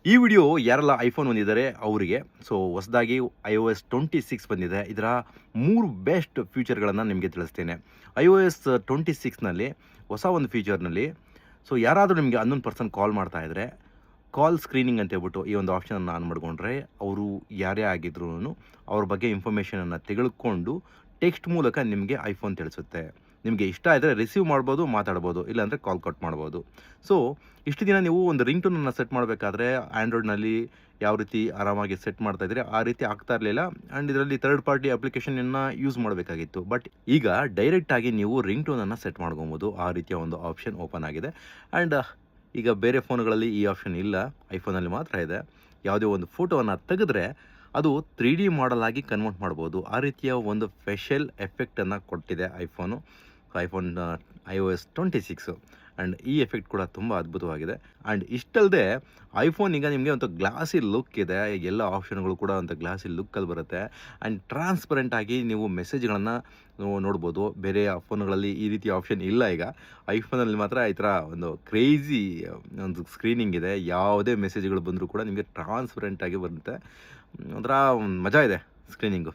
ಈ ವಿಡಿಯೋ ಯಾರೆಲ್ಲ ಐಫೋನ್ ಹೊಂದಿದ್ದಾರೆ ಅವರಿಗೆ. ಸೊ ಹೊಸದಾಗಿ iOS 26 ಬಂದಿದೆ. ಇದರ 3 ಬೆಸ್ಟ್ ಫ್ಯೂಚರ್ಗಳನ್ನು ನಿಮಗೆ ತಿಳಿಸ್ತೇನೆ. iOS 26ನಲ್ಲಿ ಹೊಸ ಒಂದು ಫೀಚರ್ನಲ್ಲಿ ಸೊ ಯಾರಾದರೂ ನಿಮಗೆ ಅನ್ನೋನ್ ಪರ್ಸನ್ ಕಾಲ್ ಮಾಡ್ತಾ ಇದ್ದರೆ, ಕಾಲ್ ಸ್ಕ್ರೀನಿಂಗ್ ಅಂತ ಹೇಳ್ಬಿಟ್ಟು ಈ ಒಂದು ಆಪ್ಷನನ್ನು ಆನ್ ಮಾಡಿಕೊಂಡ್ರೆ, ಅವರು ಯಾರೇ ಆಗಿದ್ರೂ ಅವ್ರ ಬಗ್ಗೆ ಇನ್ಫಾರ್ಮೇಷನನ್ನು ತೆಗೆದುಕೊಂಡು ಟೆಕ್ಸ್ಟ್ ಮೂಲಕ ನಿಮಗೆ ಐಫೋನ್ ತಿಳಿಸುತ್ತೆ. ನಿಮಗೆ ಇಷ್ಟ ಇದ್ದರೆ ರಿಸೀವ್ ಮಾಡ್ಬೋದು, ಮಾತಾಡ್ಬೋದು, ಇಲ್ಲಾಂದರೆ ಕಾಲ್ ಕಟ್ ಮಾಡ್ಬೋದು. ಸೊ ಇಷ್ಟು ದಿನ ನೀವು ಒಂದು ರಿಂಗ್ ಟೋನನ್ನು ಸೆಟ್ ಮಾಡಬೇಕಾದ್ರೆ ಆ್ಯಂಡ್ರಾಯ್ಡ್ನಲ್ಲಿ ಯಾವ ರೀತಿ ಆರಾಮಾಗಿ ಸೆಟ್ ಮಾಡ್ತಾ ಇದ್ದರೆ ಆ ರೀತಿ ಆಗ್ತಾ ಇರಲಿಲ್ಲ. ಆ್ಯಂಡ್ ಇದರಲ್ಲಿ ಥರ್ಡ್ ಪಾರ್ಟಿ ಅಪ್ಲಿಕೇಶನನ್ನು ಯೂಸ್ ಮಾಡಬೇಕಾಗಿತ್ತು. ಬಟ್ ಈಗ ಡೈರೆಕ್ಟಾಗಿ ನೀವು ರಿಂಗ್ ಟೋನನ್ನು ಸೆಟ್ ಮಾಡ್ಕೊಬೋದು. ಆ ರೀತಿಯ ಒಂದು ಆಪ್ಷನ್ ಓಪನ್ ಆಗಿದೆ. ಆ್ಯಂಡ್ ಈಗ ಬೇರೆ ಫೋನ್ಗಳಲ್ಲಿ ಈ ಆಪ್ಷನ್ ಇಲ್ಲ, ಐಫೋನಲ್ಲಿ ಮಾತ್ರ ಇದೆ. ಯಾವುದೇ ಒಂದು ಫೋಟೋವನ್ನು ತೆಗೆದ್ರೆ ಅದು 3D ಮಾಡೆಲ್ ಆಗಿ ಕನ್ವರ್ಟ್ ಮಾಡ್ಬೋದು. ಆ ರೀತಿಯ ಒಂದು ಸ್ಪೆಷಲ್ ಎಫೆಕ್ಟನ್ನು ಕೊಟ್ಟಿದೆ ಐಫೋನ್ iOS 26. ಆ್ಯಂಡ್ ಈ ಎಫೆಕ್ಟ್ ಕೂಡ ತುಂಬ ಅದ್ಭುತವಾಗಿದೆ. ಆ್ಯಂಡ್ ಇಷ್ಟಲ್ಲದೆ ಐಫೋನ್ ಈಗ ನಿಮಗೆ ಒಂದು ಗ್ಲಾಸಿ ಲುಕ್ ಇದೆ. ಎಲ್ಲ ಆಪ್ಷನ್ಗಳು ಕೂಡ ಒಂದು ಗ್ಲಾಸಿ ಲುಕ್ಕಲ್ಲಿ ಬರುತ್ತೆ. ಆ್ಯಂಡ್ ಟ್ರಾನ್ಸ್ಪರೆಂಟಾಗಿ ನೀವು ಮೆಸೇಜ್ಗಳನ್ನು ನೋಡ್ಬೋದು. ಬೇರೆ ಫೋನ್ಗಳಲ್ಲಿ ಈ ರೀತಿ ಆಪ್ಷನ್ ಇಲ್ಲ. ಈಗ ಐಫೋನಲ್ಲಿ ಮಾತ್ರ ಈ ಥರ ಒಂದು ಕ್ರೇಜಿ ಒಂದು ಸ್ಕ್ರೀನಿಂಗ್ ಇದೆ. ಯಾವುದೇ ಮೆಸೇಜ್ಗಳು ಬಂದರೂ ಕೂಡ ನಿಮಗೆ ಟ್ರಾನ್ಸ್ಪರೆಂಟಾಗಿ ಬರುತ್ತೆ. ಒಂಥರ ಮಜಾ ಇದೆ ಸ್ಕ್ರೀನಿಂಗು.